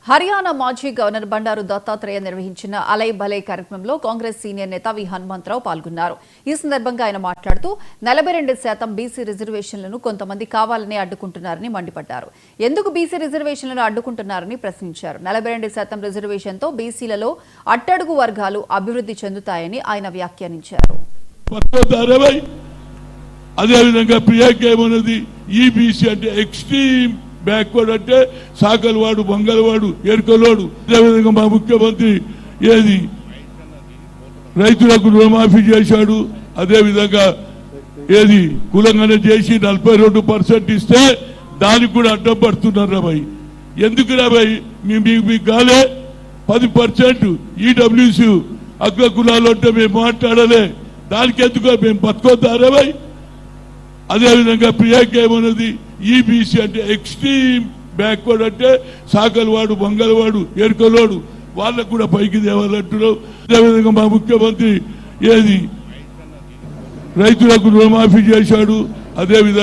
హర్యానా మాజీ గవర్నర్ బండారు దత్తాత్రేయ నిర్వహించిన అలై బలై కార్యక్రమంలో కాంగ్రెస్ సీనియర్ నేత వి హనుమంతరావు పాల్గొన్నారు. ఈ సందర్భంగా ఆయన మాట్లాడుతూ 42% బీసీ రిజర్వేషన్లను కొంతమంది కావాలని అడ్డుకుంటున్నారని మండిపడ్డారు. ఎందుకు బీసీ రిజర్వేషన్లను అడ్డుకుంటున్నారని ప్రశ్నించారు. 42% రిజర్వేషన్తో బీసీలలో అట్టడుగు వర్గాలు అభివృద్ధి చెందుతాయని ఆయన వ్యాఖ్యానించారు. అదేవిధంగా ప్రియాకేమన్నది ఈబీసీ అంటే ఎక్స్ట్రీమ్ బ్యాక్వర్డ్ అంటే సాకలవాడు, బంగళవాడు, ఎరుకలోడు. అదేవిధంగా మా ముఖ్యమంత్రి రైతులకు రుణమాఫీ చేశాడు. అదేవిధంగా కులంగానే చేసి 42% ఇస్తే దానికి కూడా అడ్డం పడుతున్నారు రాబాయ్. ఎందుకు రాబాయ్? మీకు కాలే 10% ఈడబ్ల్యూసీ అగ్ర కులాలు అంటే మేము మాట్లాడలే, దానికి ఎందుకు మేము బతుకొద్దా రాబాయ్? అదేవిధంగా ప్రియాకేమన్నది ఈబీసీ అంటే ఎక్స్ట్రీమ్ బ్యాక్వర్డ్ అంటే సాకలవాడు, బంగళవాడు, ఎరుకలోడు, వాళ్ళకు కూడా పైకి తేవాలంటున్నావు. అదేవిధంగా మా ముఖ్యమంత్రి రైతులకు రుణమాఫీ చేశాడు. అదేవిధంగా